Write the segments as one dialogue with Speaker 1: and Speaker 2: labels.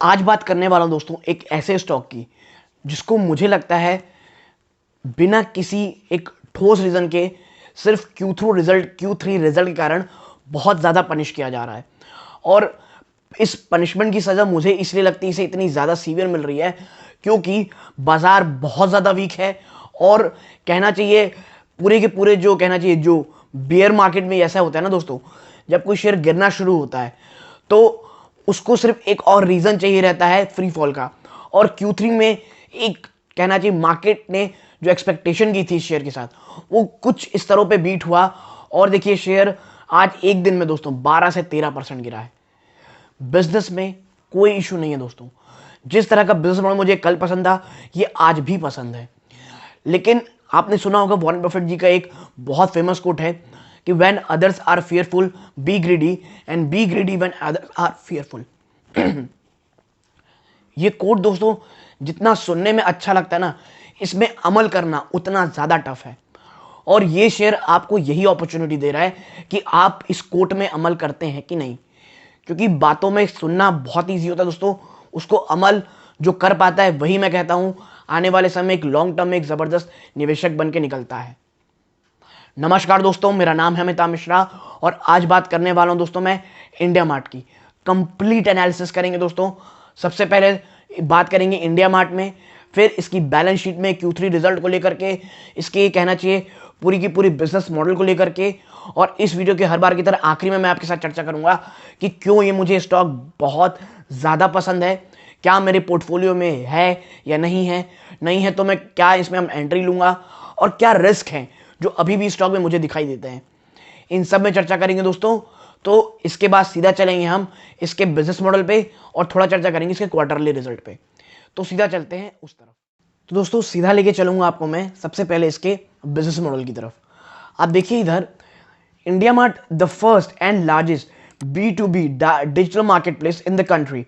Speaker 1: आज बात करने वाला हूं दोस्तों एक ऐसे स्टॉक की जिसको मुझे लगता है बिना किसी एक ठोस रीजन के सिर्फ Q3 रिजल्ट के कारण बहुत ज़्यादा पनिश किया जा रहा है। और इस पनिशमेंट की सज़ा मुझे इसलिए लगती है, इसे इतनी ज़्यादा सीवियर मिल रही है क्योंकि बाजार बहुत ज़्यादा वीक है। और कहना चाहिए पूरे के पूरे जो कहना चाहिए जो बेयर मार्केट में ऐसा होता है ना दोस्तों, जब कोई शेयर गिरना शुरू होता है तो उसको सिर्फ एक और रीज़न चाहिए रहता है फ्री फॉल का। और Q3 में एक कहना चाहिए मार्केट ने जो एक्सपेक्टेशन की थी शेयर के साथ वो कुछ इस तरह पे बीट हुआ। और देखिए शेयर आज एक दिन में दोस्तों 12 से 13% गिरा है। बिजनेस में कोई इशू नहीं है दोस्तों, जिस तरह का बिजनेस मॉडल मुझे कल पसंद था ये आज भी पसंद है। लेकिन आपने सुना होगा वॉरेन बफेट जी का एक बहुत फेमस कोट है कि when others are fearful be greedy and be greedy when others are fearful. ये कोट दोस्तों जितना सुनने में अच्छा लगता है ना, इसमें अमल करना उतना ज़्यादा टफ है। और ये शेयर आपको यही अपॉर्चुनिटी दे रहा है कि आप इस कोट में अमल करते हैं कि नहीं। क्योंकि बातों में सुनना बहुत ईजी होता है दोस्तों, उसको अमल जो कर पाता है वही मैं कहता हूं आने वाले समय एक लॉन्ग टर्म में एक ज़बरदस्त निवेशक बन के निकलता है। नमस्कार दोस्तों, मेरा नाम है अमिताभ मिश्रा और आज बात करने वाला हूं दोस्तों मैं इंडिया मार्ट की। कंप्लीट एनालिसिस करेंगे दोस्तों। सबसे पहले बात करेंगे इंडिया मार्ट में, फिर इसकी बैलेंस शीट में Q3 रिजल्ट को लेकर के, इसके कहना चाहिए पूरी की पूरी बिजनेस मॉडल को लेकर के, और इस वीडियो के हर बार की तरह आखिरी में मैं आपके साथ चर्चा करूंगा कि क्यों ये मुझे स्टॉक बहुत ज़्यादा पसंद है, क्या मेरे पोर्टफोलियो में है या नहीं है, नहीं है तो मैं क्या इसमें हम एंट्री लूंगा, और क्या रिस्क हैं जो अभी भी स्टॉक में मुझे दिखाई देते हैं। इन सब में चर्चा करेंगे दोस्तों। तो इसके बाद सीधा चलेंगे हम इसके बिजनेस मॉडल पे और थोड़ा चर्चा करेंगे इसके क्वार्टरली रिजल्ट पे। तो सीधा चलते हैं उस तरफ। तो दोस्तों सीधा लेके चलूंगा आपको मैं सबसे पहले इसके बिजनेस मॉडल की तरफ। आप देखिए इधर India mart the first and largest B2B digital marketplace in the country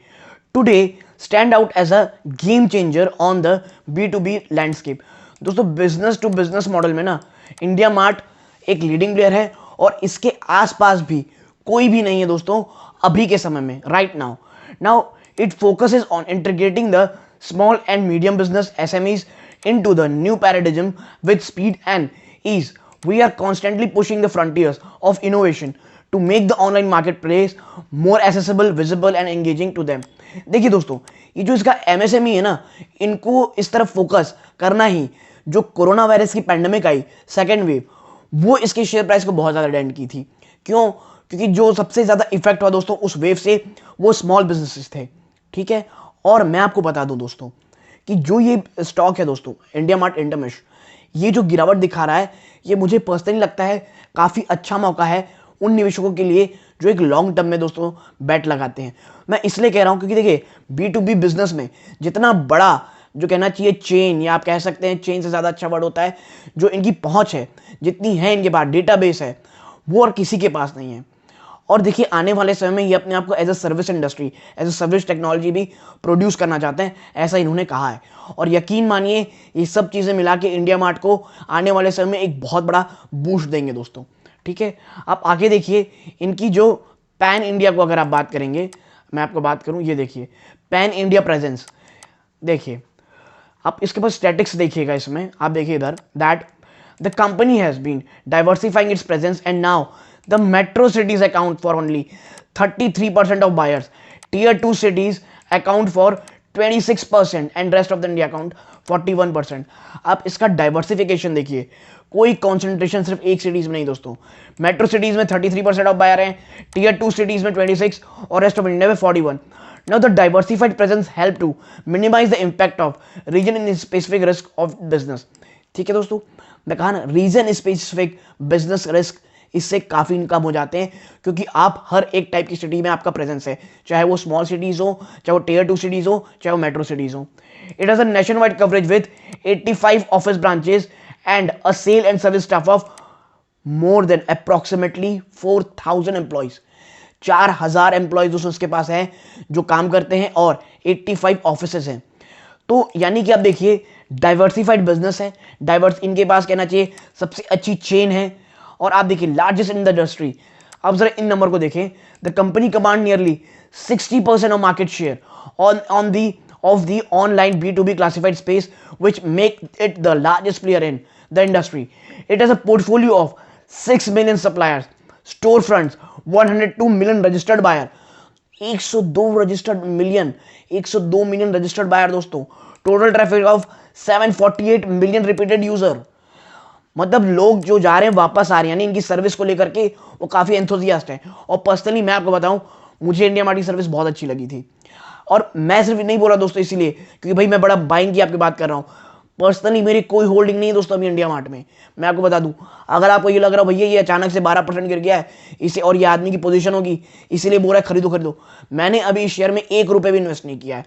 Speaker 1: today stand out as a game changer on the B2B landscape। दोस्तों बिजनेस टू बिजनेस मॉडल में ना इंडिया मार्ट एक leading player है और इसके आसपास भी कोई भी नहीं है दोस्तों अभी के समय में, right now it focuses on integrating the small and medium business SMEs into the new paradigm with speed and ease। We are constantly pushing the frontiers of innovation to make the online marketplace more accessible, visible and engaging to them। देखिए दोस्तों ये जो इसका MSME है ना, इनको इस तरफ फोकस करना ही, जो कोरोना वायरस की पैंडेमिक आई सेकेंड वेव, वो इसके शेयर प्राइस को बहुत ज़्यादा डेंट की थी। क्यों? क्योंकि जो सबसे ज़्यादा इफेक्ट हुआ दोस्तों उस वेव से वो स्मॉल बिजनेसेस थे, ठीक है। और मैं आपको बता दूं दोस्तों कि जो ये स्टॉक है दोस्तों इंडिया मार्ट इंटरमेश, ये जो गिरावट दिखा रहा है ये मुझे पर्सनली लगता है काफ़ी अच्छा मौका है उन निवेशकों के लिए जो एक लॉन्ग टर्म में दोस्तों बैट लगाते हैं। मैं इसलिए कह रहा हूं क्योंकि देखिए B2B बिजनेस में जितना बड़ा जो कहना चाहिए चेन, या आप कह सकते हैं चेन से ज़्यादा अच्छा वर्ड होता है, जो इनकी पहुंच है, जितनी है इनके पास डेटाबेस है, वो और किसी के पास नहीं है। और देखिए आने वाले समय में ये अपने आप को as a service industry, as a service technology भी प्रोड्यूस करना चाहते हैं, ऐसा इन्होंने कहा है। और यकीन मानिए ये सब चीज़ें मिला के इंडिया मार्ट को आने वाले समय में एक बहुत बड़ा बूस्ट देंगे दोस्तों, ठीक है। आप आगे देखिए इनकी जो पैन इंडिया को अगर आप बात करेंगे, मैं आपको बात करूं, ये देखिए पैन इंडिया प्रेजेंस, देखिए आप इसके पास स्टैटिक्स देखिएगा, इसमें आप देखिए इधर that the company has been diversifying its presence and now the metro cities account for only 33% of buyers, tier 2 cities account for 26% and rest of the India account 41%। आप इसका डाइवर्सिफिकेशन देखिए, कोई कॉन्सेंट्रेशन सिर्फ एक सिटीज में नहीं दोस्तों। Metro cities में 33% ऑफ बायर हैं, टीयर 2 सिटीज में 26 और रेस्ट ऑफ इंडिया में 41। Now the diversified presence help to minimize the impact of region in specific risk of business। ठीक है दोस्तों, मैं कहा ना रीजन स्पेसिफिक बिजनेस रिस्क इससे काफ़ी इनकम हो जाते हैं, क्योंकि आप हर एक टाइप की सिटी में आपका प्रेजेंस है, चाहे वो स्मॉल सिटीज़ हो, चाहे वो टीयर 2 सिटीज़ हो, चाहे वो मेट्रो सिटीज़ हो। It has a nationwide coverage with 85 office branches and a sale and service staff of more than approximately 4000 employees. 4000 employees दोस्तों उसके पास हैं जो काम करते हैं और 85 ऑफिसेज हैं। तो यानी कि आप देखिए डाइवर्सिफाइड बिजनेस है, इनके पास कहना चाहिए सबसे अच्छी चेन है। और आप देखिए लार्जेस्ट इन द इंडस्ट्री, आप जरा इन नंबर को देखें, the company command nearly 60% of market share of the online B2B classified space, which make it the largest player in the industry. It has a portfolio of 6 million suppliers, storefronts, 102 million registered buyer, 102 million registered buyer दोस्तों, total traffic of 748 million repeated user. मतलब लोग जो जा रहे हैं वापस आ रहे हैं, यानी इनकी सर्विस को लेकर के वो काफी एंथुसियास्ट हैं। और पर्सनली मैं आपको बताऊं, मुझे इंडिया मार्ट की सर्विस बहुत अच्छी लगी थी। और मैं सिर्फ नहीं बोल रहा दोस्तों इसीलिए क्योंकि भाई मैं बड़ा बाइंग की आपकी बात कर रहा हूं, पर्सनली मेरी कोई होल्डिंग नहीं है दोस्तों अभी इंडिया मार्ट में। मैं आपको बता दूं, अगर आपको ये लग रहा है भैया ये अचानक से 12% गिर गया है इसे और ये आदमी की पोजीशन होगी इसीलिए बोल रहा है खरीदो खरीदो, मैंने अभी इस शेयर में 1 रुपए भी इन्वेस्ट नहीं किया है।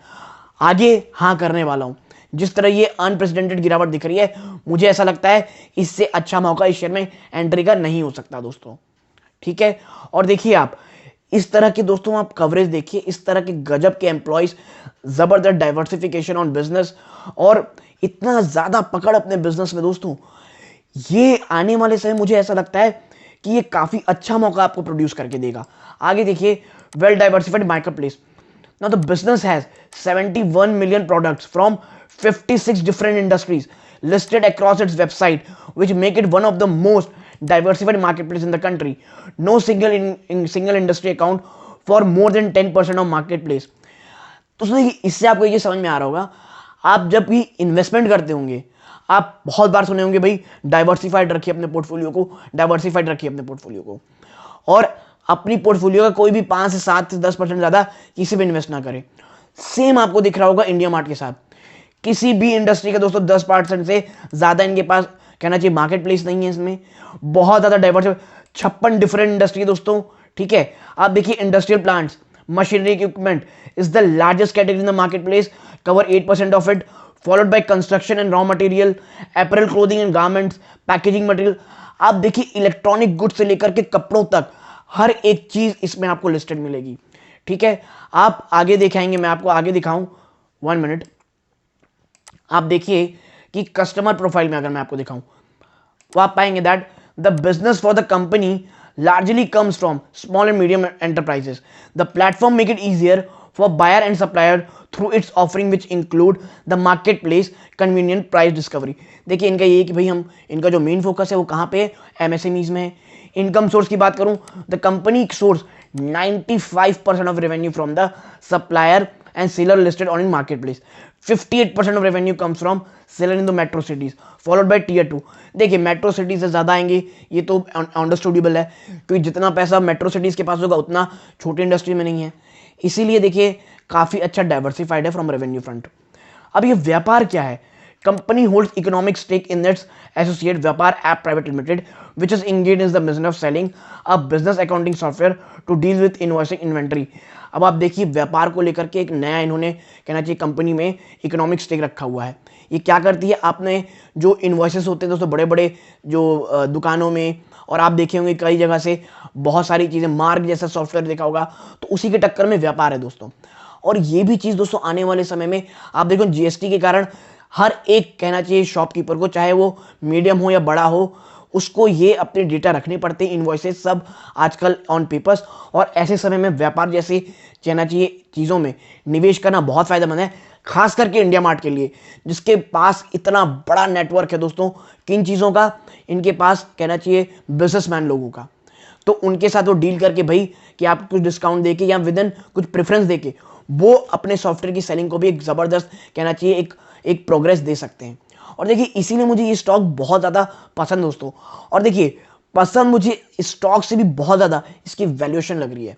Speaker 1: आगे हाँ करने वाला हूं। जिस तरह ये अनप्रेसिडेंटेड गिरावट दिख रही है, मुझे ऐसा लगता है इससे अच्छा मौका इस शेयर में एंट्री का नहीं हो सकता दोस्तों। ठीक है, और देखिए आप इस तरह के दोस्तों आप कवरेज देखिए, इस तरह के गजब के एम्प्लॉयज, जबरदस्त डाइवर्सिफिकेशन ऑन बिजनेस और इतना ज्यादा पकड़ अपने बिजनेस में दोस्तों, ये आने वाले समय मुझे ऐसा लगता है कि ये काफी अच्छा मौका आपको प्रोड्यूस करके देगा। आगे देखिए, well diversified market place. Now the business has 71 million products from 56 different industries listed across its website, which make it one of the most diversified marketplace in the country. No single industry account for more than 10% of marketplace. तो देखिए इससे आपको ये समझ में आ रहा होगा, आप जब भी इन्वेस्टमेंट करते होंगे आप बहुत बार सुने होंगे भाई डाइवर्सिफाइड रखिए अपने पोर्टफोलियो को, डाइवर्सिफाइड रखिए अपने पोर्टफोलियो को, और अपनी पोर्टफोलियो का कोई भी 5 से 7 से 10% ज्यादा किसी भी इन्वेस्ट ना करें। सेम आपको दिख रहा होगा इंडिया मार्ट के साथ। किसी भी इंडस्ट्री का दोस्तों 10% से ज्यादा इनके पास कहना चाहिए मार्केट प्लेस नहीं है, इसमें बहुत ज्यादा डाइवर्स, 56 डिफरेंट इंडस्ट्री दोस्तों। ठीक है, आप देखिए industrial plants, machinery equipment is the largest category in the market place, cover 8% of it, followed by construction and raw material, apparel, clothing and garments, packaging material. आप देखिए इलेक्ट्रॉनिक गुड्स से लेकर के कपड़ों तक हर एक चीज इसमें आपको लिस्टेड मिलेगी। ठीक है, आप आगे दिखाएंगे, मैं आपको आगे दिखाऊं, 1 मिनट। आप देखिए कि कस्टमर प्रोफाइल में अगर मैं आपको दिखाऊं तो आप पाएंगे that the business for the company largely comes from small and medium enterprises. The platform make it easier for buyer and supplier through its offering which include the marketplace, convenient price discovery. देखिए इनका ये है कि भाई हम इनका जो main focus है वो कहाँ पे है, एमएसएमईज में है। इनकम सोर्स की बात करूं, the company source 95% of revenue from the supplier and seller listed on in marketplace. 58% of revenue comes from seller in the metro cities, followed by tier 2. देखिए मेट्रो सिटीज से ज्यादा आएंगे, ये तो अंडरस्टूडेबल है क्योंकि जितना पैसा मेट्रो सिटीज के पास होगा उतना छोटी इंडस्ट्री में नहीं है, इसीलिए देखिए काफी अच्छा डाइवर्सिफाइड है फ्रॉम रेवेन्यू फ्रंट। अब ये व्यापार क्या है, company holds economic stake in its associate Vyapar app private limited which is engaged in the business of selling a business accounting software to deal with invoicing inventory. अब आप देखिए व्यापार को लेकर के एक नया इन्होंने कहना चाहिए कंपनी में इकोनॉमिक स्टेक रखा हुआ है। ये क्या करती है, आपने जो इन्वॉइसेस होते हैं दोस्तों बड़े बड़े जो दुकानों में, और आप देखे होंगे कई जगह से बहुत सारी चीज़ें, मार्क जैसा सॉफ्टवेयर देखा होगा, तो उसी के टक्कर में व्यापार है दोस्तों। और ये भी चीज़ दोस्तों आने वाले समय में आप देखो जीएसटी के कारण हर एक कहना चाहिए शॉपकीपर को, चाहे वो मीडियम हो या बड़ा हो, उसको ये अपने डेटा रखने पड़ते हैं, इन्वॉइसेस सब आजकल ऑन पेपर्स। और ऐसे समय में व्यापार जैसे कहना चाहिए चीज़ों में निवेश करना बहुत फायदेमंद है, खास करके इंडिया मार्ट के लिए जिसके पास इतना बड़ा नेटवर्क है दोस्तों। किन चीज़ों का, इनके पास कहना चाहिए बिजनेसमैन लोगों का, तो उनके साथ वो डील करके भाई कि आप कुछ डिस्काउंट देके या विद इन कुछ प्रेफरेंस देके वो अपने सॉफ्टवेयर की सेलिंग को भी एक ज़बरदस्त कहना चाहिए एक प्रोग्रेस दे सकते हैं। और देखिए इसीलिए मुझे ये स्टॉक बहुत ज़्यादा पसंद दोस्तों। और देखिए पसंद मुझे स्टॉक से भी बहुत ज़्यादा इसकी वैल्यूएशन लग रही है,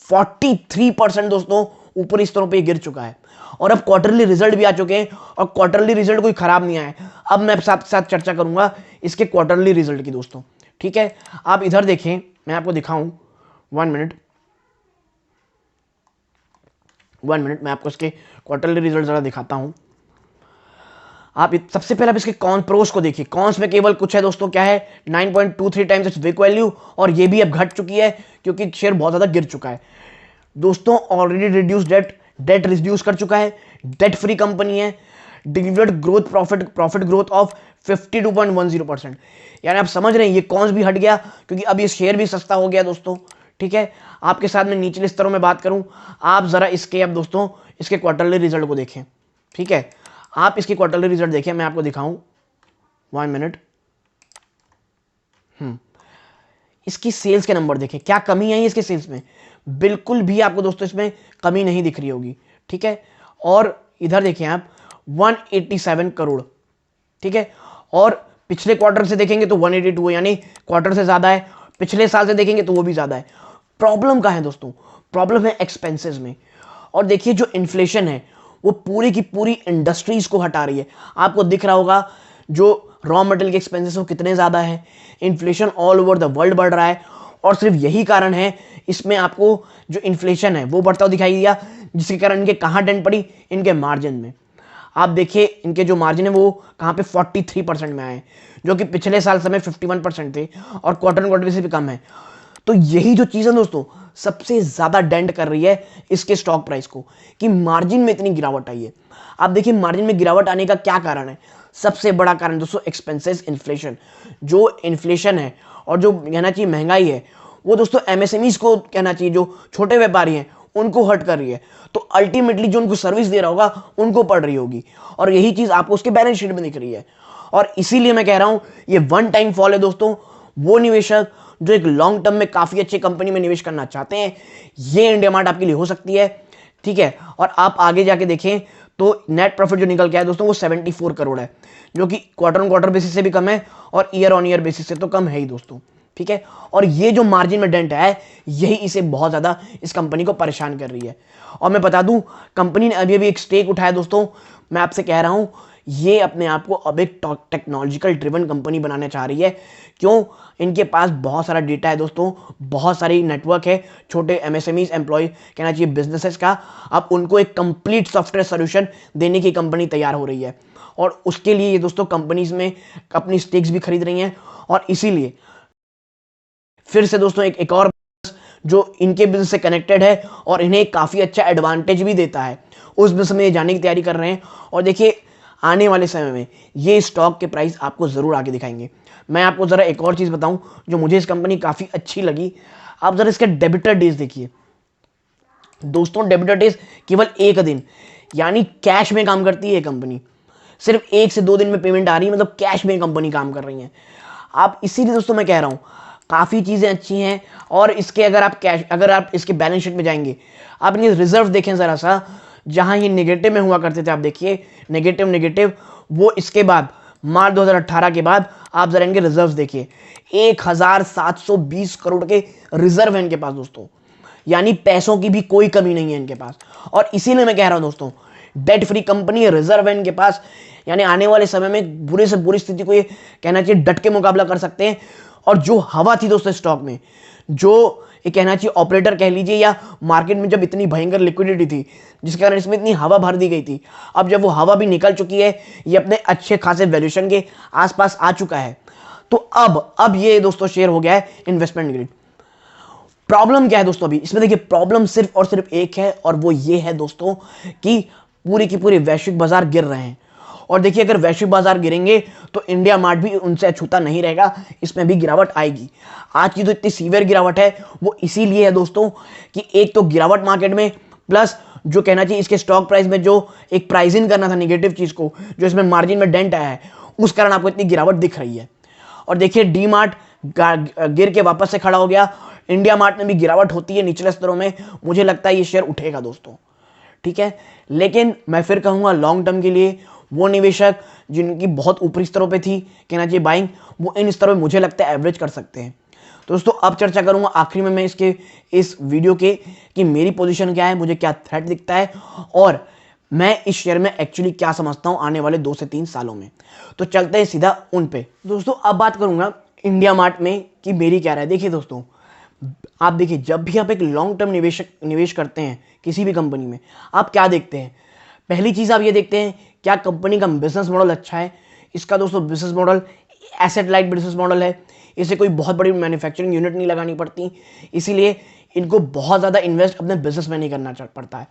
Speaker 1: 43% दोस्तों ऊपर इस तरह पे गिर चुका है। और अब क्वार्टरली रिजल्ट भी आ चुके हैं और क्वार्टरली रिजल्ट कोई खराब नहीं आया। अब मैं साथ साथ चर्चा करूंगा इसके क्वार्टरली रिजल्ट की दोस्तों। ठीक है, आप इधर देखें, मैं आपको दिखाऊं, 1 मिनट मैं आपको इसके क्वार्टरली रिजल्ट जरा दिखाता हूं। आप सबसे पहले आप इसके प्रोस को देखिए। कॉन्स में केवल कुछ है दोस्तों, क्या है, 9.23 टाइम्स इट्स बुक वैल्यू, और ये भी अब घट चुकी है क्योंकि शेयर बहुत ज्यादा गिर चुका है दोस्तों। ऑलरेडी रिड्यूस डेट रिड्यूस कर चुका है, डेट फ्री कंपनी है, delivered growth profit growth of 52.10%। यानी आप समझ रहे हैं ये कॉन्स भी हट गया क्योंकि अब ये शेयर भी सस्ता हो गया दोस्तों। ठीक है। आपके साथ में निचले स्तरों में बात करूं, आप जरा इसके अब दोस्तों इसके क्वार्टरली रिजल्ट को देखें, ठीक है। आप इसके क्वार्टरली रिजल्ट देखें, मैं आपको दिखाऊं, 1 मिनट। इसकी सेल्स के नंबर देखें, क्या कमी आई इसके सेल्स में? बिल्कुल भी आपको दोस्तों इसमें कमी नहीं दिख रही होगी, ठीक है। और इधर देखें आप 187 करोड़, ठीक है। और पिछले क्वार्टर से देखेंगे तो 182 है, यानी क्वार्टर से ज्यादा है। पिछले साल से देखेंगे तो वो भी ज्यादा है। प्रॉब्लम कहाँ है दोस्तों? प्रॉब्लम है एक्सपेंसेस में। और देखिए जो इन्फ्लेशन है वो पूरी की पूरी इंडस्ट्रीज को हटा रही है। आपको दिख रहा होगा जो रॉ मटेरियल के एक्सपेंसेस वो कितने ज्यादा है। Inflation all over the world बढ़ रहा है और सिर्फ यही कारण है इसमें आपको जो इन्फ्लेशन है वो बढ़ता हुआ दिखाई दिया, जिसके कारण इनके कहाँ डेंट पड़ी? इनके मार्जिन में। आप देखिए इनके जो मार्जिन है वो कहाँ पे 43% में आए, जो कि पिछले साल समय 51% थे और क्वार्टर क्वार्टर से भी कम है। तो यही जो चीज़ है दोस्तों सबसे ज़्यादा डेंट कर रही है इसके स्टॉक प्राइस को, कि मार्जिन में इतनी गिरावट आई है। आप देखिए मार्जिन में गिरावट आने का क्या कारण है? सबसे बड़ा कारण दोस्तों एक्सपेंसेस, इन्फ्लेशन। जो इन्फ्लेशन है और जो कहना चाहिए महंगाई है वो दोस्तों एमएसएमईज को कहना चाहिए, जो छोटे व्यापारी हैं उनको हर्ट कर रही है। तो अल्टीमेटली जो उनको सर्विस दे रहा होगा उनको पड़ रही होगी, और यही चीज आपको उसके बैलेंस शीट में दिख रही है। और इसीलिए मैं कह रहा हूं ये वन टाइम फॉल है दोस्तों। वो निवेशक जो एक लॉन्ग टर्म में काफी अच्छी कंपनी में निवेश करना चाहते हैं, ये इंडिया मार्ट आपके लिए हो सकती है, ठीक है। और आप आगे जाके देखें तो नेट प्रॉफिट जो निकल के आया दोस्तों वो 74 करोड़ है, जो कि क्वार्टर ऑन क्वार्टर बेसिस से भी कम है और ईयर ऑन ईयर बेसिस से तो कम है ही दोस्तों, ठीक है। और ये जो मार्जिन में डेंट है यही इसे बहुत ज्यादा इस कंपनी को परेशान कर रही है। और मैं बता दूं कंपनी ने अभी अभी एक स्टेक उठाया दोस्तों। मैं आपसे कह रहा हूं ये अपने आप को अब एक टेक्नोलॉजिकल ड्रिवन कंपनी बनाने चाह रही है। क्यों? इनके पास बहुत सारा डेटा है दोस्तों, बहुत सारी नेटवर्क है, छोटे एमएसएमईज एम्प्लॉय कहना चाहिए बिजनेसेस का। अब उनको एक कंप्लीट सॉफ्टवेयर सोल्यूशन देने की कंपनी तैयार हो रही है, और उसके लिए ये दोस्तों कंपनीज में अपनी स्टेक्स भी खरीद रही हैं। और इसीलिए फिर से दोस्तों एक और जो इनके बिजनेस से कनेक्टेड है और इन्हें काफी अच्छा एडवांटेज भी देता है, उस बिजनेस में ये जाने की तैयारी कर रहे हैं। और देखिए आने वाले समय में ये स्टॉक के प्राइस आपको जरूर आगे दिखाएंगे। मैं आपको जरा एक और चीज बताऊं जो मुझे इस कंपनी काफी अच्छी लगी। आप जरा इसके डेबिटर डेज देखिए दोस्तों। डेबिटर डेज केवल 1 दिन, यानी कैश में काम करती है कंपनी। सिर्फ 1 से 2 दिन में पेमेंट आ रही है, मतलब कैश में कंपनी काम कर रही है। आप इसीलिए दोस्तों मैं कह रहा हूं काफी चीजें अच्छी हैं। और इसके अगर आप इसके बैलेंस शीट में जाएंगे, आप इनके रिजर्व देखें जरा सा, जहां ये नेगेटिव में हुआ करते थे, आप देखिए नेगेटिव, वो इसके बाद मार्च 2018 के बाद आप जरा इनके रिजर्व देखिए, 1720 करोड़ के रिजर्व है इनके पास दोस्तों, यानी पैसों की भी कोई कमी नहीं है इनके पास। और इसीलिए मैं कह रहा हूं दोस्तों डेट फ्री कंपनी, रिजर्व है इनके पास, यानी आने वाले समय में बुरे से बुरी स्थिति को ये कहना चाहिए डट के मुकाबला कर सकते हैं। और जो हवा थी दोस्तों स्टॉक में, जो ये कहना चाहिए ऑपरेटर कह लीजिए, या मार्केट में जब इतनी भयंकर लिक्विडिटी थी जिसके कारण इसमें इतनी हवा भर दी गई थी, अब जब वो हवा भी निकल चुकी है, ये अपने अच्छे खासे वैल्यूएशन के आसपास आ चुका है, तो अब ये दोस्तों शेयर हो गया है इन्वेस्टमेंट ग्रेड। प्रॉब्लम क्या है दोस्तों अभी इसमें? देखिए प्रॉब्लम सिर्फ और सिर्फ एक है, और वो ये है दोस्तों कि पूरी की पूरी वैश्विक बाजार गिर रहे हैं। और देखिए अगर वैश्विक बाजार गिरेंगे तो इंडिया मार्ट भी उनसे अछूता नहीं रहेगा, इसमें भी गिरावट आएगी। आज की जो इतनी सीवियर गिरावट है वो इसीलिए है दोस्तों कि एक तो गिरावट मार्केट में, प्लस जो कहना चाहिए इसके स्टॉक प्राइस में जो एक प्राइस इन करना था नेगेटिव चीज को, जो इसमें मार्जिन में डेंट आया है, उस कारण आपको इतनी गिरावट दिख रही है। और देखिए डी मार्ट गिर के वापस से खड़ा हो गया, इंडिया मार्ट में भी गिरावट होती है निचले स्तरों में, मुझे लगता है ये शेयर उठेगा दोस्तों, ठीक है। लेकिन मैं फिर कहूंगा लॉन्ग टर्म के लिए वो निवेशक जिनकी बहुत ऊपरी स्तरों पे थी कहना चाहिए बाइंग, वो इन स्तरों में मुझे लगता है एवरेज कर सकते हैं। तो दोस्तों अब चर्चा करूंगा आखिरी में मैं इस वीडियो के कि मेरी पोजीशन क्या है, मुझे क्या थ्रेट दिखता है, और मैं इस शेयर में एक्चुअली क्या समझता हूं आने वाले 2 से 3 सालों में। तो चलते हैं सीधा उन पे। दोस्तों अब बात करूंगा इंडिया मार्ट में कि मेरी क्या राय। देखिए दोस्तों, आप देखिए जब भी आप एक लॉन्ग टर्म निवेश करते हैं किसी भी कंपनी में, आप क्या देखते हैं? पहली चीज आप ये देखते हैं क्या कंपनी का बिजनेस मॉडल अच्छा है। इसका दोस्तों business model asset light business model है, इसे कोई बहुत बड़ी मैन्युफैक्चरिंग यूनिट नहीं लगानी पड़ती, इसीलिए इनको बहुत ज़्यादा इन्वेस्ट अपने बिजनेस में नहीं करना पड़ता है।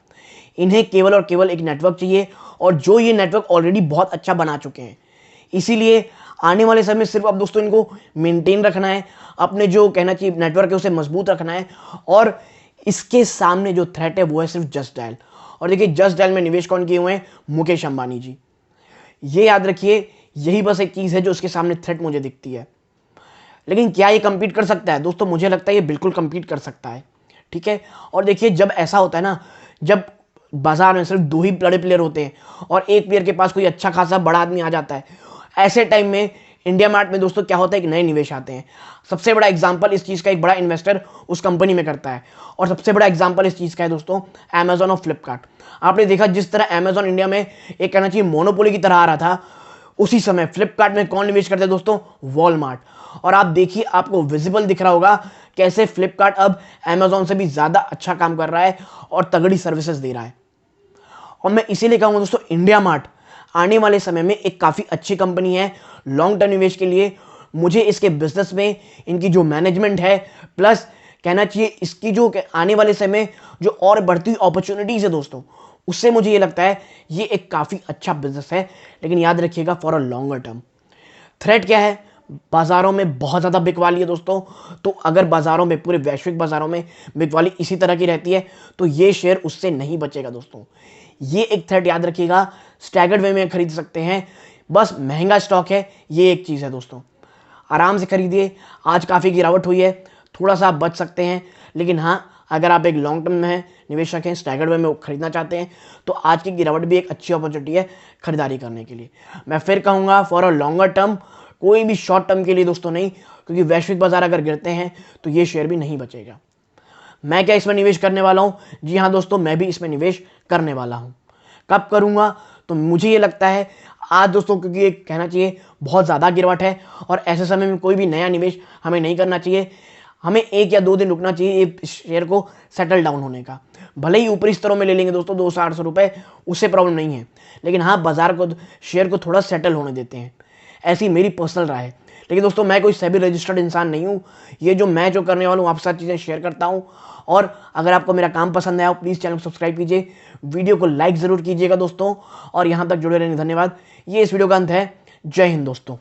Speaker 1: इन्हें केवल और केवल एक नेटवर्क चाहिए, और जो ये नेटवर्क ऑलरेडी बहुत अच्छा बना चुके हैं। इसीलिए आने वाले समय में सिर्फ अब दोस्तों इनको मेंटेन रखना है, अपने जो कहना चाहिए नेटवर्क है उसे मजबूत रखना है, और इसके सामने जो थ्रेट है वो है सिर्फ जस्ट डायल। और देखिए जस्ट डायल में निवेश कौन किए हुए हैं? मुकेश अंबानी जी। ये याद रखिए, यही बस एक चीज़ है जो उसके सामने थ्रेट मुझे दिखती है। लेकिन क्या ये कंपीट कर सकता है? दोस्तों मुझे लगता है ये बिल्कुल कंपीट कर सकता है, ठीक है। और देखिए जब ऐसा होता है ना, जब बाजार में सिर्फ दो ही बड़े प्लेयर होते हैं और एक प्लेयर के पास कोई अच्छा खासा बड़ा आदमी आ जाता है, ऐसे टाइम में इंडिया मार्ट में दोस्तों क्या होता है कि नए निवेश आते हैं। सबसे बड़ा एग्जांपल इस चीज़ का एक बड़ा इन्वेस्टर उस कंपनी में करता है, और सबसे बड़ा एग्जांपल इस चीज़ का है दोस्तों अमेजॉन और फ्लिपकार्ट। आपने देखा जिस तरह अमेजॉन इंडिया में एक कहना चाहिए मोनोपोली की तरह आ रहा था, उसी समय फ्लिपकार्ट में कौन निवेश करते हैं दोस्तों? वॉलमार्ट। और आप देखिए, आपको विजिबल दिख रहा होगा कैसे फ्लिपकार्ट अब अमेजॉन से भी ज़्यादा अच्छा काम कर रहा है और तगड़ी सर्विसेज दे रहा है। और मैं इसीलिए कहूँगा दोस्तों, इंडिया मार्ट आने वाले समय में एक काफ़ी अच्छी कंपनी है लॉन्ग टर्म निवेश के लिए। मुझे इसके बिजनेस में इनकी जो मैनेजमेंट है, प्लस कहना चाहिए इसकी जो आने वाले समय में जो और बढ़ती हुई अपॉर्चुनिटीज़ है दोस्तों, उससे मुझे ये लगता है ये एक काफ़ी अच्छा बिजनेस है। लेकिन याद रखिएगा for a longer term. Threat क्या है? बाजारों में बहुत ज़्यादा बिकवाली है दोस्तों। तो अगर बाजारों में, पूरे वैश्विक बाजारों में बिकवाली इसी तरह की रहती है तो ये शेयर उससे नहीं बचेगा दोस्तों। ये एक थ्रेट याद रखिएगा। स्टैगर्ड वे में खरीद सकते हैं, बस महंगा स्टॉक है, ये एक चीज़ है दोस्तों। आराम से खरीदिए। आज काफ़ी गिरावट हुई है, थोड़ा सा आप बच सकते हैं। लेकिन हाँ, अगर आप एक लॉन्ग टर्म में निवेशक हैं, स्टैगर्ड वे में खरीदना चाहते हैं, तो आज की गिरावट भी एक अच्छी अपॉर्चुनिटी है खरीदारी करने के लिए। मैं फिर कहूँगा फॉर अ लॉन्गर टर्म, कोई भी शॉर्ट टर्म के लिए दोस्तों नहीं, क्योंकि वैश्विक बाजार अगर गिरते हैं तो ये शेयर भी नहीं बचेगा। मैं क्या इसमें निवेश करने वाला हूँ? जी हाँ दोस्तों, मैं भी इसमें निवेश करने वाला हूँ। कब करूँगा? तो मुझे ये लगता है आज दोस्तों, क्योंकि ये कहना चाहिए बहुत ज़्यादा गिरावट है और ऐसे समय में कोई भी नया निवेश हमें नहीं करना चाहिए। हमें 1 या 2 दिन रुकना चाहिए ये शेयर को सेटल डाउन होने का। भले ही ऊपरी स्तरों में ले लेंगे दोस्तों 200-800 रुपये, उससे प्रॉब्लम नहीं है। लेकिन हाँ, बाजार को, शेयर को थोड़ा सेटल होने देते हैं, ऐसी मेरी पर्सनल राय है। लेकिन दोस्तों मैं कोई सेबी रजिस्टर्ड इंसान नहीं हूँ। ये जो करने वाला हूँ आपके साथ चीज़ें शेयर करता हूँ। और अगर आपको मेरा काम पसंद आया हो, प्लीज़ चैनल को सब्सक्राइब कीजिए, वीडियो को लाइक ज़रूर कीजिएगा दोस्तों, और यहाँ तक जुड़े रहने धन्यवाद। ये इस वीडियो का अंत है। जय हिंद दोस्तों।